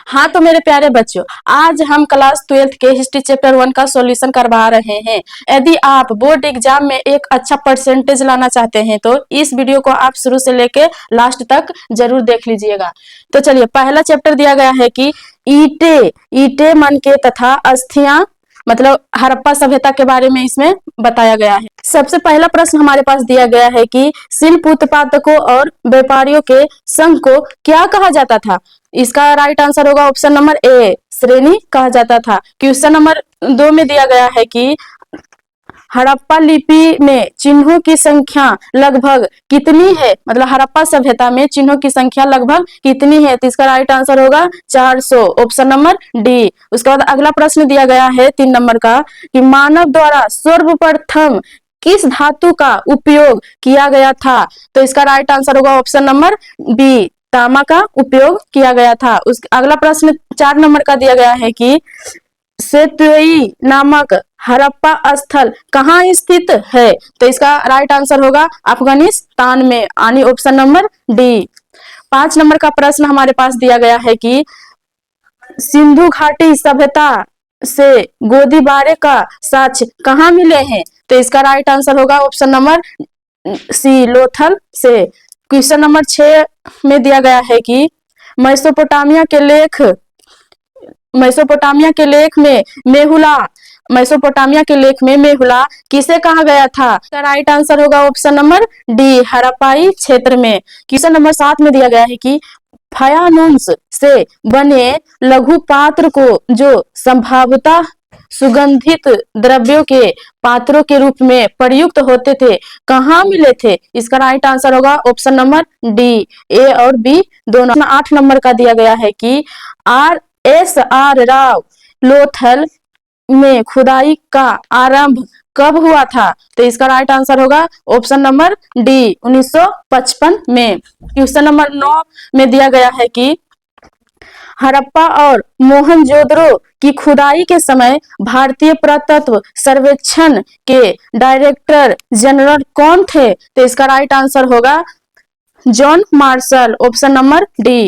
हाँ तो मेरे प्यारे बच्चों, आज हम क्लास 12th के हिस्ट्री चैप्टर 1 का सॉल्यूशन करवा रहे हैं। यदि आप बोर्ड एग्जाम में एक अच्छा परसेंटेज लाना चाहते हैं तो इस वीडियो को आप शुरू से लेके लास्ट तक जरूर देख लीजिएगा। तो चलिए, पहला चैप्टर दिया गया है कि ईंटे ईंटे मनके तथा अस्थियां, मतलब हड़प्पा सभ्यता के बारे में इसमें बताया गया है। सबसे पहला प्रश्न हमारे पास दिया गया है कि शिल्प उत्पादकों और व्यापारियों के संघ को क्या कहा जाता था। इसका राइट आंसर होगा ऑप्शन नंबर ए, श्रेणी कहा जाता था। क्वेश्चन नंबर 2 में दिया गया है कि हड़प्पा लिपि में चिन्हों की संख्या लगभग कितनी है, मतलब हड़प्पा सभ्यता में चिन्हों की संख्या लगभग कितनी है। तो इसका राइट आंसर होगा 400, ऑप्शन नंबर डी। उसके बाद अगला प्रश्न दिया गया है 3 नंबर का कि मानव द्वारा सर्वप्रथम किस धातु का उपयोग किया गया था। तो इसका राइट आंसर होगा ऑप्शन नंबर बी, तांबा का उपयोग किया गया था। उस अगला प्रश्न 4 नंबर का दिया गया है कि सेतुई नामक हड़प्पा स्थल कहाँ स्थित है। तो इसका राइट आंसर होगा अफगानिस्तान में, यानी ऑप्शन नंबर डी। 5 नंबर का प्रश्न हमारे पास दिया गया है कि सिंधु घाटी सभ्यता से गोदीबारे का साक्ष्य कहाँ मिले हैं। तो इसका राइट आंसर होगा ऑप्शन नंबर सी, लोथल से। क्वेश्चन नंबर 6 में दिया गया है कि मेसोपोटामिया के लेख में मेहुला किसे कहा गया था। तो राइट आंसर होगा ऑप्शन नंबर डी, हड़प्पाई क्षेत्र में। क्वेश्चन नंबर 7 में दिया गया है कि फायानुस से बने लघु पात्र को जो संभवतः सुगंधित द्रव्यों के पात्रों के रूप में प्रयुक्त होते थे, कहाँ मिले थे। इसका राइट आंसर होगा ऑप्शन नंबर डी, ए और बी दोनों। 8 नंबर का दिया गया है कि आर राव लोथल में खुदाई का आरंभ कब हुआ था। तो इसका राइट आंसर होगा ऑप्शन नंबर डी, 1955 में। क्वेश्चन नंबर 9 में दिया गया है कि हड़प्पा और मोहनजोदड़ो की खुदाई के समय भारतीय पुरातत्व सर्वेक्षण के डायरेक्टर जनरल कौन थे। तो इसका राइट आंसर होगा John Marshall, option number D.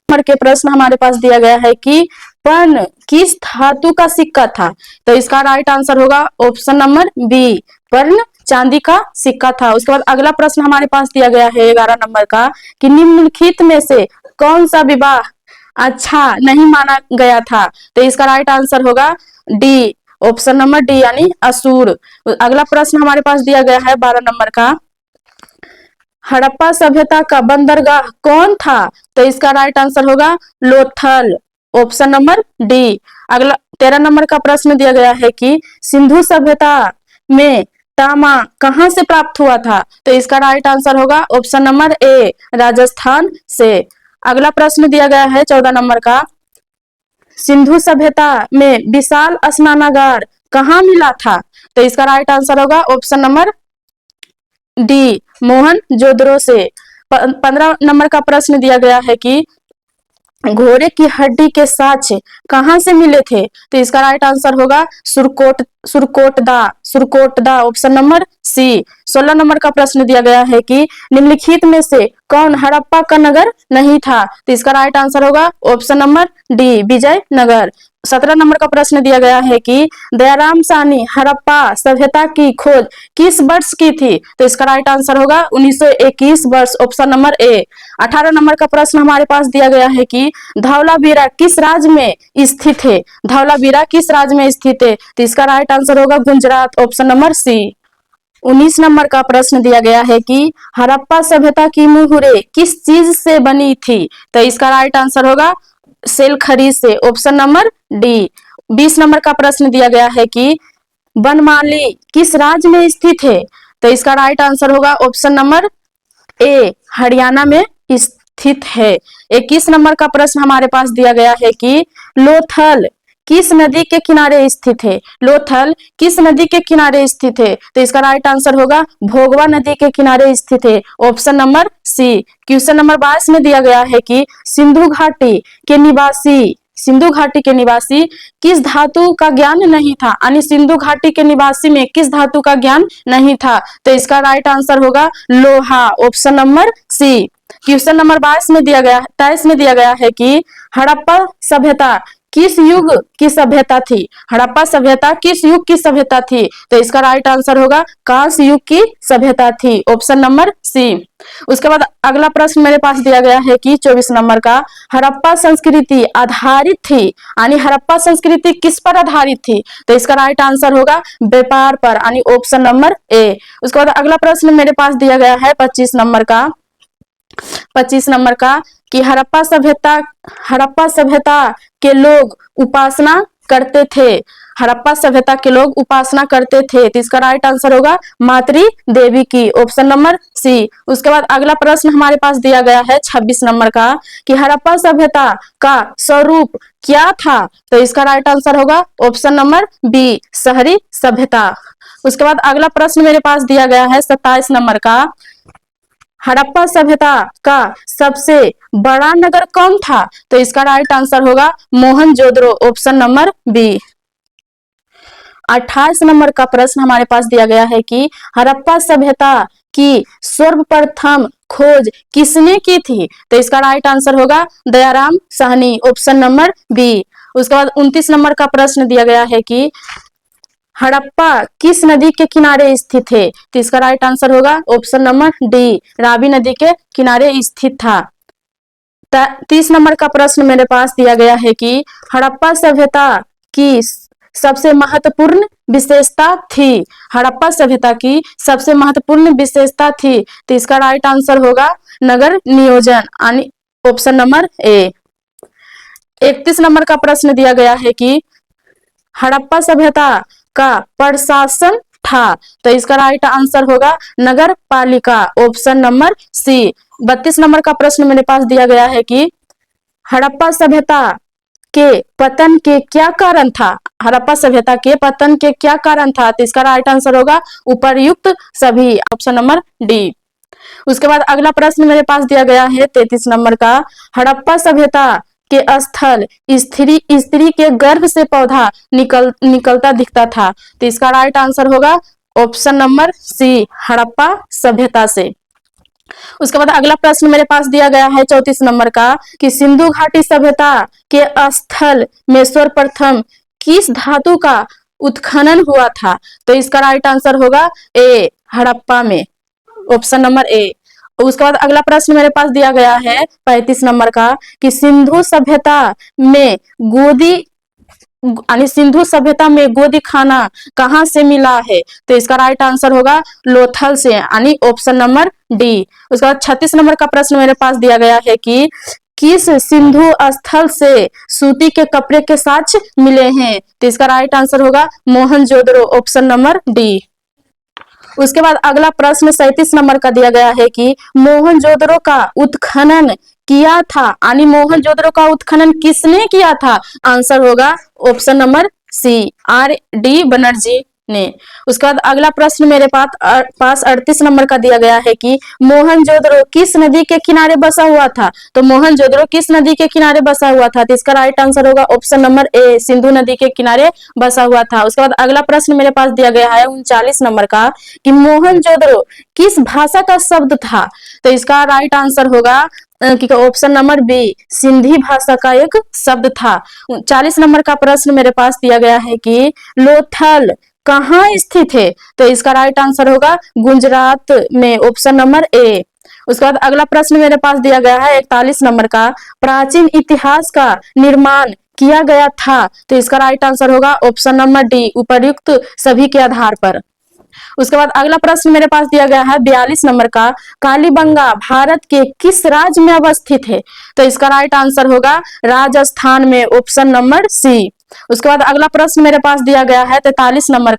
Number के प्रश्न हमारे पास दिया गया है कि पर्ण किस धातु का सिक्का था। तो इसका राइट आंसर होगा ऑप्शन नंबर बी, पर्ण चांदी का सिक्का था। उसके बाद अगला प्रश्न हमारे पास दिया गया है 11 नंबर का कि निम्नलिखित में से कौन सा विवाह अच्छा नहीं माना गया था। तो इसका राइट आंसर होगा डी, ऑप्शन नंबर डी, यानी असुर। अगला प्रश्न हमारे पास दिया गया है 12 नंबर का, हड़प्पा सभ्यता का बंदरगाह कौन था। तो इसका राइट आंसर होगा लोथल, ऑप्शन नंबर डी। अगला 13 नंबर का प्रश्न दिया गया है कि सिंधु सभ्यता में तांबा कहां से प्राप्त हुआ था। तो इसका राइट आंसर होगा ऑप्शन नंबर ए, राजस्थान से। अगला प्रश्न दिया गया है 14 नंबर का, सिंधु सभ्यता में विशाल स्नानागार कहाँ मिला था। तो इसका राइट आंसर होगा ऑप्शन नंबर डी, मोहनजोदड़ो से। 15 नंबर का प्रश्न दिया गया है कि घोड़े की हड्डी के साक्ष्य कहाँ से मिले थे। तो इसका राइट आंसर होगा सुरकोटदा, ऑप्शन नंबर सी। 16 नंबर का प्रश्न दिया गया है कि निम्नलिखित में से कौन हड़प्पा का नगर नहीं था। तो इसका राइट आंसर होगा ऑप्शन नंबर डी, विजयनगर। 17 नंबर का प्रश्न दिया गया है कि दयाराम साहनी हड़प्पा सभ्यता की खोज किस वर्ष की थी। तो इसका राइट आंसर होगा 1921 वर्ष, ऑप्शन नंबर ए। 18 नंबर का प्रश्न हमारे पास दिया गया है कि धौलावीरा किस राज्य में स्थित है। धौलावीरा किस राज्य में स्थित है। तो इसका राइट आंसर होगा गुजरात, ऑप्शन नंबर सी। 19 नंबर का प्रश्न दिया गया है कि हड़प्पा सभ्यता की मुहरें किस चीज से बनी थी। तो इसका राइट आंसर होगा सेल खरी से, ऑप्शन नंबर डी। 20 नंबर का प्रश्न दिया गया है कि बनमाली किस राज्य में स्थित है। तो इसका राइट आंसर होगा ऑप्शन नंबर ए, हरियाणा में स्थित है। 21 नंबर का प्रश्न हमारे पास दिया गया है कि लोथल किस नदी के किनारे स्थित है। लोथल किस नदी के किनारे स्थित है। तो इसका राइट आंसर होगा भोगवा नदी के किनारे स्थित है, option number C. Question number 22 में दिया गया है कि सिंधु घाटी के निवासी किस धातु का ज्ञान नहीं था, यानी सिंधु घाटी के निवासी में किस धातु का ज्ञान नहीं था। तो इसका राइट आंसर होगा लोहा, option number C. Question number 23 में दिया गया है कि हड़प्पा सभ्यता किस युग की सभ्यता थी। हड़प्पा सभ्यता किस युग की सभ्यता थी, तो इसका राइट आंसर होगा कांस्य युग की सभ्यता थी, ऑप्शन नंबर सी। उसके बाद अगला प्रश्न मेरे पास दिया गया है कि 24 नंबर का, हड़प्पा संस्कृति आधारित थी, यानी हड़प्पा संस्कृति किस पर आधारित थी, तो इसका राइट आंसर होगा व्यापार पर, यानी ऑप्शन नंबर ए। उसके बाद अगला प्रश्न मेरे पास दिया गया है 25 नंबर का कि हड़प्पा सभ्यता के लोग उपासना करते थे। हड़प्पा सभ्यता के लोग उपासना करते थे, तो इसका राइट आंसर होगा मातृ देवी की, ऑप्शन नंबर सी। उसके बाद अगला प्रश्न हमारे पास दिया गया है 26 नंबर का कि हड़प्पा सभ्यता का स्वरूप क्या था, तो इसका राइट आंसर होगा ऑप्शन नंबर बी, शहरी सभ्यता। उसके बाद अगला प्रश्न मेरे पास दिया गया है 27 नंबर का, हड़प्पा सभ्यता का सबसे बड़ा नगर कौन था, तो इसका राइट आंसर होगा मोहनजोदड़ो, ऑप्शन नंबर बी। 28 नंबर का प्रश्न हमारे पास दिया गया है कि हड़प्पा सभ्यता की सर्वप्रथम खोज किसने की थी, तो इसका राइट आंसर होगा Dayaram Sahni, option number B. उसके बाद 29 नंबर का प्रश्न दिया गया है कि हड़प्पा किस नदी के किनारे स्थित है, तो इसका राइट आंसर होगा ऑप्शन नंबर डी, रावी नदी के किनारे स्थित था। 30 नंबर का प्रश्न मेरे पास दिया गया है कि हड़प्पा सभ्यता की सबसे महत्वपूर्ण विशेषता थी। हड़प्पा सभ्यता की सबसे महत्वपूर्ण विशेषता थी, तो इसका राइट आंसर होगा नगर नियोजन, यानी ऑप्शन नंबर ए। 31 नंबर का प्रश्न दिया गया है कि हड़प्पा सभ्यता का प्रशासन था, तो इसका राइट आंसर होगा नगर पालिका, ऑप्शन नंबर सी। 32 नंबर का प्रश्न मेरे पास दिया गया है कि हड़प्पा सभ्यता के पतन के क्या कारण था। हड़प्पा सभ्यता के पतन के क्या कारण था, तो इसका राइट आंसर होगा उपर्युक्त सभी, ऑप्शन नंबर डी। उसके बाद अगला प्रश्न मेरे पास दिया गया है 33 नंबर का, हड़प्पा सभ्यता के स्थल स्त्री के गर्भ से पौधा निकलता दिखता था, तो इसका राइट आंसर होगा ऑप्शन नंबर सी, हड़प्पा सभ्यता से। उसके बाद अगला प्रश्न मेरे पास दिया गया है 34 नंबर का कि सिंधु घाटी सभ्यता के स्थल में सर्वप्रथम किस धातु का उत्खनन हुआ था, तो इसका राइट आंसर होगा ए, हड़प्पा में, ऑप्शन नंबर ए। उसके बाद अगला प्रश्न मेरे पास दिया गया है 35 नंबर का कि सिंधु सभ्यता में गोदी खाना कहां से मिला है, तो इसका राइट आंसर होगा लोथल से, यानी ऑप्शन नंबर डी। उसके बाद 36 नंबर का प्रश्न मेरे पास दिया गया है कि किस सिंधु स्थल से सूती के कपड़े के साक्ष्य मिले हैं, तो इसका राइट आंसर होगा मोहनजोदड़ो, ऑप्शन नंबर डी। उसके बाद अगला प्रश्न 37 नंबर का दिया गया है कि मोहनजोदड़ो का उत्खनन किया था, यानी मोहनजोदड़ो का उत्खनन किसने किया था, आंसर होगा option number C, R D Banerjee ने। उसके बाद अगला प्रश्न मेरे पास 38 नंबर का दिया गया है कि मोहनजोदड़ो किस नदी के किनारे बसा हुआ था, तो मोहनजोदड़ो किस नदी के किनारे बसा हुआ था, तो इसका राइट आंसर होगा ऑप्शन नंबर ए, सिंधु नदी के किनारे बसा हुआ था। उसके बाद अगला प्रश्न मेरे पास दिया गया है 39 नंबर का कि मोहनजोदड़ो किस भाषा का शब्द था, तो इसका राइट आंसर होगा ऑप्शन नंबर बी, सिंधी भाषा का एक शब्द था। 40 नंबर का प्रश्न मेरे पास दिया गया है कि लोथल कहाँ स्थित है, तो इसका राइट आंसर होगा गुजरात में, ऑप्शन नंबर ए। उसके बाद अगला प्रश्न मेरे पास दिया गया है 41 नंबर का, प्राचीन इतिहास का निर्माण किया गया था, तो इसका राइट आंसर होगा ऑप्शन नंबर डी, उपर्युक्त सभी के आधार पर। उसके बाद अगला प्रश्न मेरे पास दिया गया है 42 नंबर का, कालीबंगा भारत के किस राज्य में अवस्थित है, तो इसका राइट आंसर होगा राजस्थान में, ऑप्शन नंबर सी। उसके बाद अगला प्रश्न मेरे पास दिया गया है 43 नंबर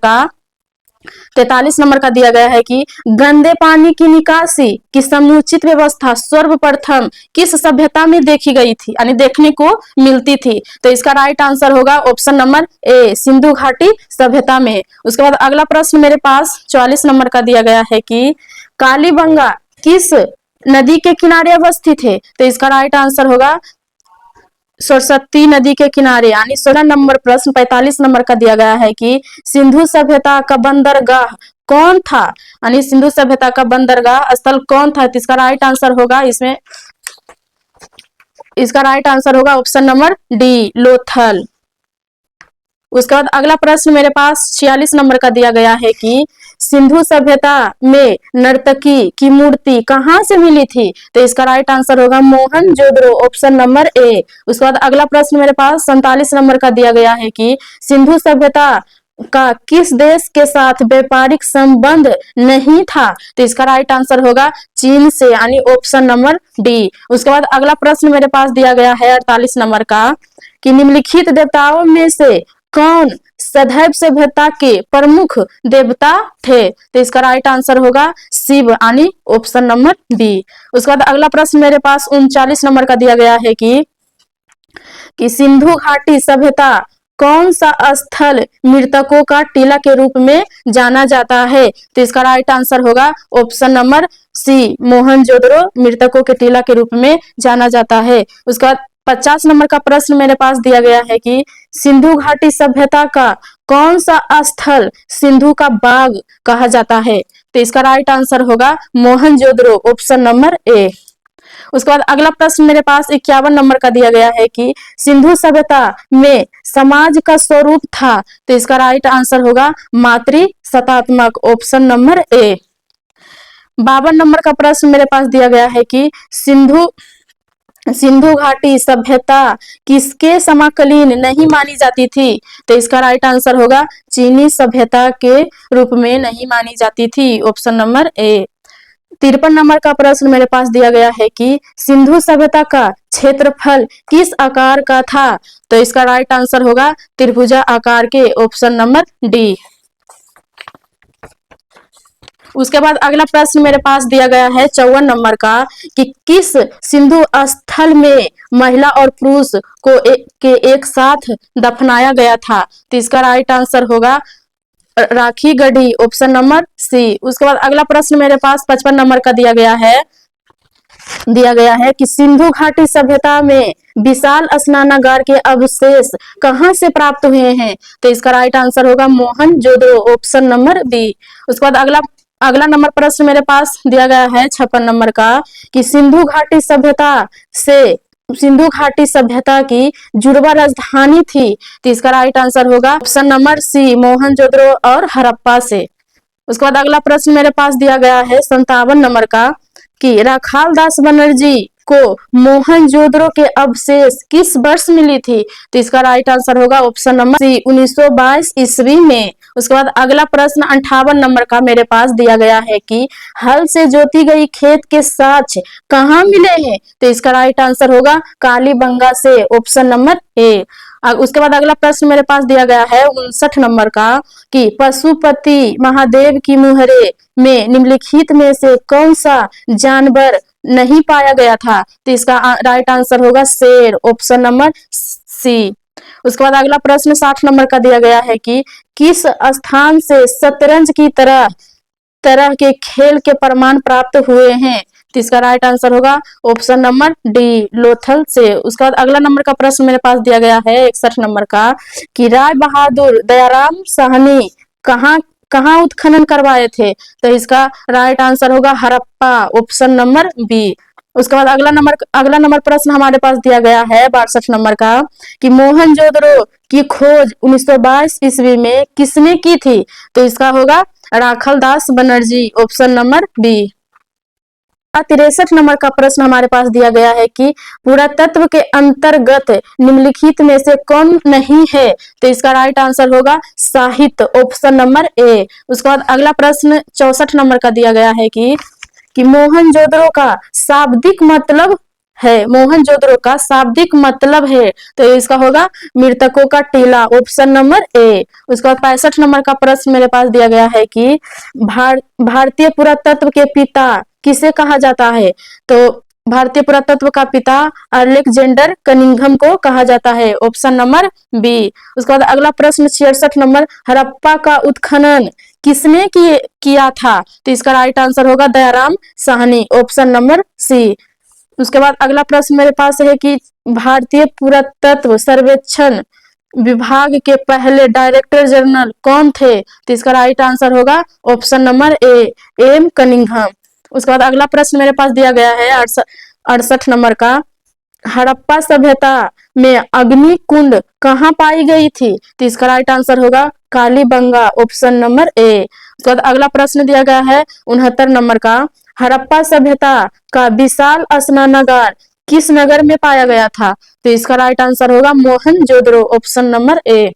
का दिया गया है कि गंदे पानी की निकासी की समुचित व्यवस्था सर्वप्रथम किस सभ्यता में देखी गई थी, यानी देखने को मिलती थी, तो इसका राइट आंसर होगा ऑप्शन नंबर ए, सिंधु घाटी सभ्यता में। उसके बाद अगला प्रश्न मेरे पास 44 नंबर का दिया गया है कि कालीबंगा किस नदी के किनारे अवस्थित है, तो इसका राइट आंसर होगा सरस्वती नदी के किनारे, यानी 16 नंबर प्रश्न 45 नंबर का दिया गया है कि सिंधु सभ्यता का बंदरगाह कौन था, यानी सिंधु सभ्यता का बंदरगाह स्थल कौन था? तो इसका राइट आंसर होगा इसमें, इसका राइट आंसर होगा ऑप्शन नंबर डी, लोथल। उसके बाद अगला प्रश्न मेरे पास 46 नंबर का दिया गया है कि सिंधु सभ्यता में नर्तकी की मूर्ति कहाँ से मिली थी? तो इसका राइट आंसर होगा मोहनजोदड़ो, ऑप्शन नंबर ए। उसके बाद अगला प्रश्न मेरे पास 47 नंबर का दिया गया है कि सिंधु सभ्यता का किस देश के साथ व्यापारिक संबंध नहीं था? तो इसका राइट आंसर होगा चीन से, यानी ऑप्शन नंबर डी। उसके बाद अगला प्रश्न मेरे पास दिया गया है 48 नंबर का कि निम्नलिखित देवताओं में से कौन सदैव सभ्यता के प्रमुख देवता थे? तो इसका राइट आंसर होगा शिव, यानी ऑप्शन नंबर बी। उसके बाद अगला प्रश्न मेरे पास 39 नंबर का दिया गया है कि सिंधु घाटी सभ्यता कौन सा स्थल मृतकों का टीला के रूप में जाना जाता है? तो इसका राइट आंसर होगा ऑप्शन नंबर सी, मोहनजोदड़ो मृतकों के टीला के रूप में जाना जाता है। उसके बाद 50 नंबर का प्रश्न मेरे पास दिया गया है कि सिंधु घाटी सभ्यता का कौन सा स्थल सिंधु का बाग कहा जाता है? तो इसका राइट आंसर होगा मोहनजोदड़ो, ऑप्शन नंबर ए। उसके बाद अगला प्रश्न मेरे पास 51 नंबर का दिया गया है कि सिंधु सभ्यता में समाज का स्वरूप था? तो इसका राइट आंसर होगा मातृ सत्तात्मक, ऑप्शन नंबर ए। 52 नंबर का प्रश्न मेरे पास दिया गया है कि सिंधु घाटी सभ्यता किसके समकालीन नहीं मानी जाती थी? तो इसका राइट आंसर होगा चीनी सभ्यता के रूप में नहीं मानी जाती थी, ऑप्शन नंबर ए। 53 नंबर का प्रश्न मेरे पास दिया गया है कि सिंधु सभ्यता का क्षेत्रफल किस आकार का था? तो इसका राइट आंसर होगा त्रिभुजा आकार के, ऑप्शन नंबर डी। उसके बाद अगला प्रश्न मेरे पास दिया गया है 54 नंबर का कि किस सिंधु स्थल में महिला और पुरुष को एक साथ दफनाया गया था? तो इसका राइट आंसर होगा Rakhi Garhi, option number C. उसके बाद अगला प्रश्न मेरे पास 55 नंबर का दिया गया है कि सिंधु घाटी सभ्यता में विशाल स्नानागार के अवशेष कहां से प्राप्त हुए हैं? तो इसका राइट आंसर होगा मोहनजोदड़ो, ऑप्शन नंबर बी। उसके बाद अगला नंबर प्रश्न मेरे पास दिया गया है 56 नंबर का कि सिंधु घाटी सभ्यता की जुड़वा राजधानी थी? तो इसका राइट आंसर होगा ऑप्शन नंबर सी, मोहनजोदड़ो और हड़प्पा से। उसके बाद अगला प्रश्न मेरे पास दिया गया है 57 नंबर का कि राखाल दास बनर्जी को मोहनजोदड़ो के अवशेष किस वर्ष मिली थी? तो इसका राइट आंसर होगा ऑप्शन नंबर सी, 1922 ईस्वी में। उसके बाद अगला प्रश्न 58 नंबर का मेरे पास दिया गया है कि हल से जोती गई खेत के साक्ष्य कहाँ मिले हैं? तो इसका राइट आंसर होगा कालीबंगा से, ऑप्शन नंबर ए। उसके बाद अगला प्रश्न मेरे पास दिया गया है 59 नंबर का कि पशुपति महादेव की मुहरे में निम्नलिखित में से कौन सा जानवर नहीं पाया गया था? तो इसका राइट आंसर होगा शेर, ऑप्शन नंबर सी। उसके बाद अगला प्रश्न 60 नंबर का दिया गया है कि किस स्थान से शतरंज की तरह के खेल के प्रमाण प्राप्त हुए हैं? तो इसका राइट आंसर होगा ऑप्शन नंबर डी, लोथल से। उसके बाद अगला नंबर का प्रश्न मेरे पास दिया गया है 61 नंबर का कि राय बहादुर दयाराम साहनी कहाँ उत्खनन करवाए थे? तो इसका राइट आंसर होगा हड़प्पा, ऑप्शन नंबर बी। उसके बाद अगला नंबर प्रश्न हमारे पास दिया गया है 62 नंबर का कि मोहनजोदड़ो की खोज 1922 ईस्वी में किसने की थी? तो इसका होगा Rakhal Das Banerjee, option number B. 63 number का प्रश्न हमारे पास दिया गया है कि पुरातत्व के अंतर्गत निम्नलिखित में से कौन नहीं है? तो इसका राइट आंसर होगा साहित्य, ऑप्शन नंबर ए। उसके बाद अगला प्रश्न 64 नंबर का दिया गया है कि मोहनजोदड़ो का शाब्दिक मतलब है, तो इसका होगा मृतकों का टीला, ऑप्शन नंबर ए। उसके बाद 65 नंबर का प्रश्न मेरे पास दिया गया है कि भारतीय पुरातत्व के पिता किसे कहा जाता है? तो भारतीय पुरातत्व का पिता अलेक्जेंडर कनिंघम को कहा जाता है, ऑप्शन नंबर बी। उसके बाद अगला प्रश्न 66 नंबर हड़प्पा का उत्खनन किसने किया था? तो इसका राइट आंसर होगा Dayaram Sahni, option number C. उसके बाद अगला प्रश्न मेरे पास है कि भारतीय पुरातत्व सर्वेक्षण विभाग के पहले डायरेक्टर जनरल कौन थे? तो इसका राइट आंसर होगा option number A, M Cunningham. उसके बाद अगला प्रश्न मेरे पास दिया गया है 68 नंबर का। हड़प्पा सभ्यता में अग्नि कुंड कहाँ पाई गई थी? तो इसका राइट आंसर होगा कालीबंगा, ऑप्शन नंबर ए। उसके बाद अगला प्रश्न दिया गया है 69 नंबर का। हड़प्पा सभ्यता का विशाल स्नानागार किस नगर में पाया गया था? तो इसका राइट आंसर होगा मोहनजोदड़ो, ऑप्शन नंबर ए।